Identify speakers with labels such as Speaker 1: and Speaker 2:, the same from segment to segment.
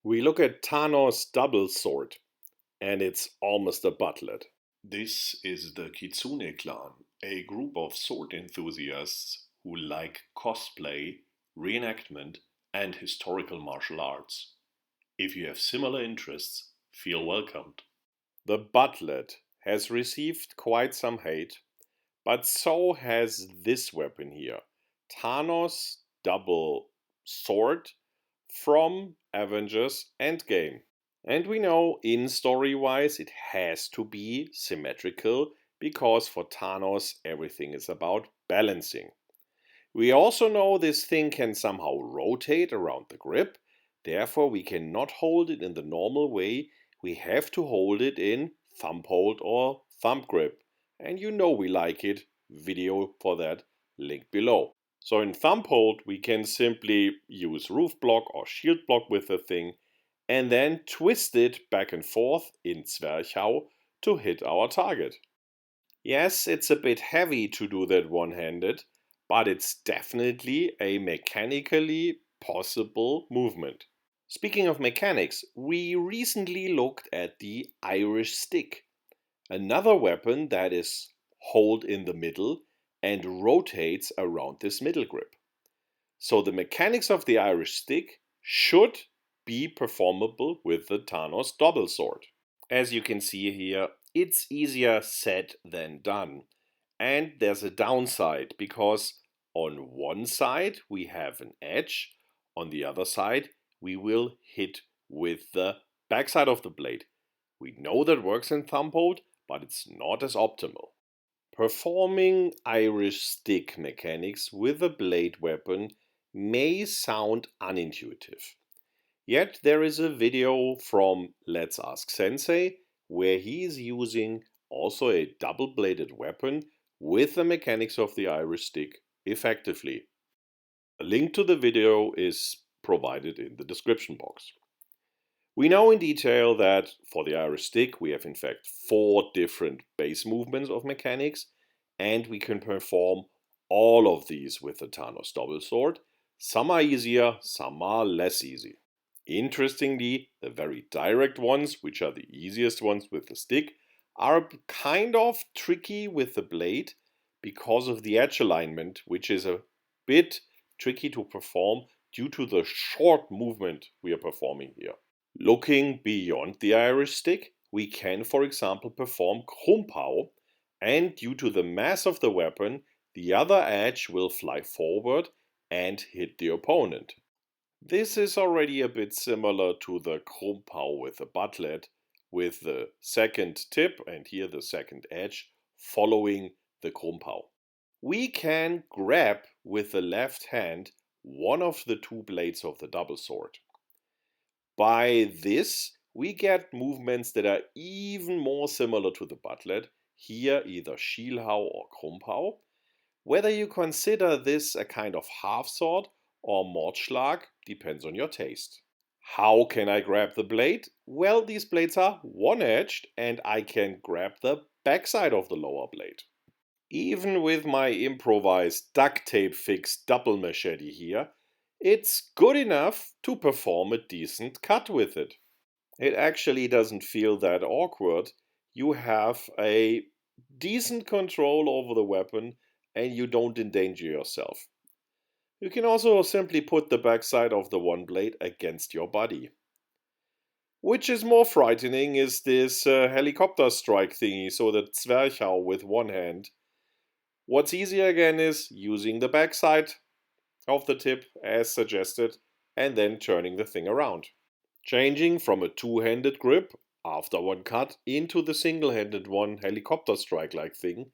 Speaker 1: We look at Thanos' double sword, and it's almost a Bat'leth.
Speaker 2: This is the Kitsune-Klan, a group of sword enthusiasts who like cosplay, reenactment, and historical martial arts. If you have similar interests, feel welcomed.
Speaker 1: The Bat'leth has received quite some hate, but so has this weapon here, Thanos' double sword from Avengers Endgame. And we know in story-wise it has to be symmetrical because for Thanos everything is about balancing. We also know this thing can somehow rotate around the grip, therefore we cannot hold it in the normal way, we have to hold it in thumb hold or thumb grip. And you know we like it, video for that, link below. So in thumb hold we can simply use roof block or shield block with the thing and then twist it back and forth in Zwerchhau to hit our target. Yes, it's a bit heavy to do that one-handed, but it's definitely a mechanically possible movement. Speaking of mechanics, we recently looked at the Irish stick, another weapon that is hold in the middle and rotates around this middle grip. So the mechanics of the Irish stick should be performable with the Thanos double sword. As you can see here, it's easier said than done. And there's a downside because on one side we have an edge, on the other side we will hit with the backside of the blade. We know that works in thumb hold, but it's not as optimal. Performing Irish stick mechanics with a blade weapon may sound unintuitive. Yet there is a video from Let's Ask Sensei where he is using also a double-bladed weapon with the mechanics of the Irish stick effectively. A link to the video is provided in the description box. We know in detail that for the Irish stick we have in fact 4 different base movements of mechanics, and we can perform all of these with the Thanos double sword. Some are easier, some are less easy. Interestingly, the very direct ones, which are the easiest ones with the stick, are kind of tricky with the blade because of the edge alignment, which is a bit tricky to perform due to the short movement we are performing here. Looking beyond the Irish stick, we can, for example, perform Krumphau, and due to the mass of the weapon, the other edge will fly forward and hit the opponent. This is already a bit similar to the Krumphau with the Bat'leth, with the second tip and here the second edge following the Krumphau. We can grab with the left hand one of the 2 blades of the double sword. By this, we get movements that are even more similar to the Bat'leth, here either Zwerchhau or Krumphau. Whether you consider this a kind of half sword or Mordschlag depends on your taste. How can I grab the blade? Well, these blades are one-edged and I can grab the backside of the lower blade. Even with my improvised duct tape fixed double machete here, it's good enough to perform a decent cut with it. It actually doesn't feel that awkward. You have a decent control over the weapon and you don't endanger yourself. You can also simply put the backside of the one blade against your body. Which is more frightening is this helicopter strike thingy, so the Zwerchhau with one hand. What's easier again is using the backside of the tip as suggested and then turning the thing around. Changing from a two-handed grip after one cut into the single-handed one helicopter strike-like thing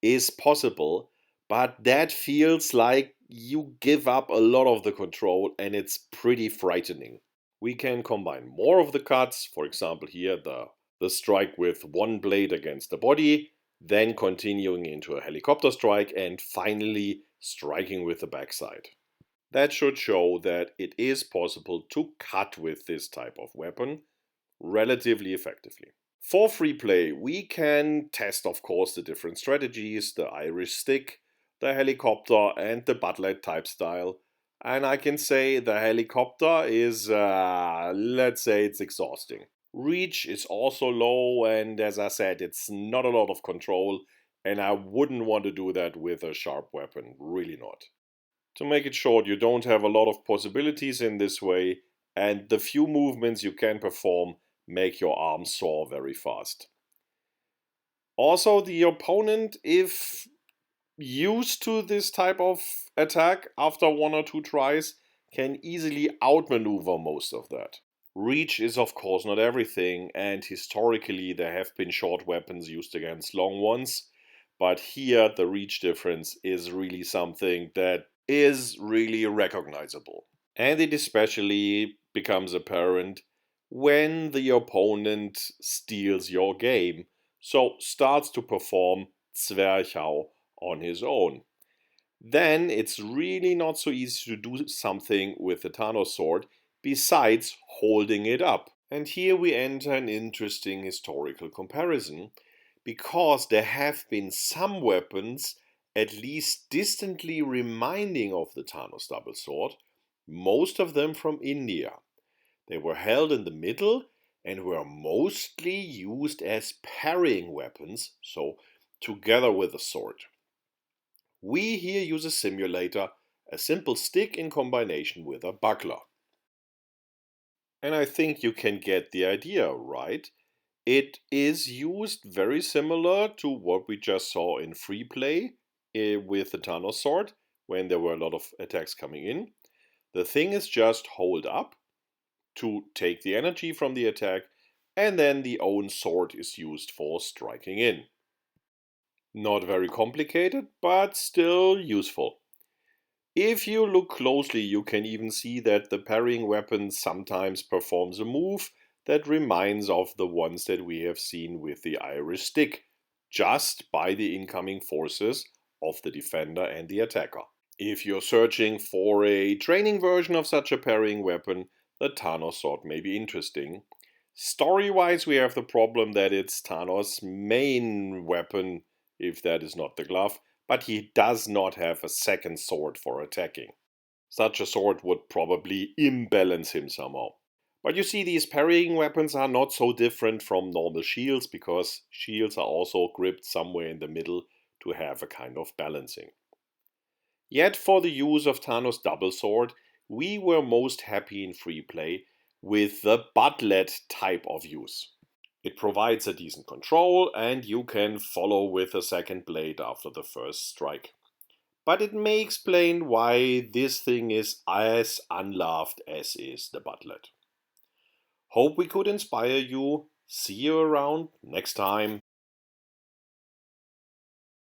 Speaker 1: is possible, but that feels like you give up a lot of the control and it's pretty frightening. We can combine more of the cuts, for example here the strike with one blade against the body, then continuing into a helicopter strike and finally striking with the backside. That should show that it is possible to cut with this type of weapon relatively effectively. For free play, we can test of course the different strategies, the Irish stick, the helicopter and the Bat'leth type style. And I can say the helicopter is, let's say it's exhausting. Reach is also low, and as I said, it's not a lot of control, and I wouldn't want to do that with a sharp weapon, really not. To make it short, you don't have a lot of possibilities in this way, and the few movements you can perform make your arm sore very fast. Also, the opponent, if used to this type of attack after one or two tries, can easily outmaneuver most of that. Reach is of course not everything, and historically there have been short weapons used against long ones, but here the reach difference is really something that is really recognizable. And it especially becomes apparent when the opponent steals your game, so starts to perform Zwerchhau on his own. Then it's really not so easy to do something with the Thanos sword besides holding it up. And here we enter an interesting historical comparison, because there have been some weapons at least distantly reminding of the Thanos double sword, most of them from India. They were held in the middle and were mostly used as parrying weapons, so together with the sword. We here use a simulator, a simple stick in combination with a buckler. And I think you can get the idea, right? It is used very similar to what we just saw in free play with the Thanos sword, when there were a lot of attacks coming in. The thing is just hold up to take the energy from the attack, and then the own sword is used for striking in. Not very complicated, but still useful. If you look closely, you can even see that the parrying weapon sometimes performs a move that reminds of the ones that we have seen with the Irish stick, just by the incoming forces of the defender and the attacker. If you're searching for a training version of such a parrying weapon, the Thanos sword may be interesting. Story-wise, we have the problem that it's Thanos' main weapon, if that is not the glove, but he does not have a second sword for attacking. Such a sword would probably imbalance him somehow. But you see, these parrying weapons are not so different from normal shields, because shields are also gripped somewhere in the middle to have a kind of balancing. Yet for the use of Thanos' double sword, we were most happy in free play with the Bat'leth type of use. It provides a decent control, and you can follow with a second blade after the first strike. But it may explain why this thing is as unloved as is the Bat'leth. Hope we could inspire you. See you around next time.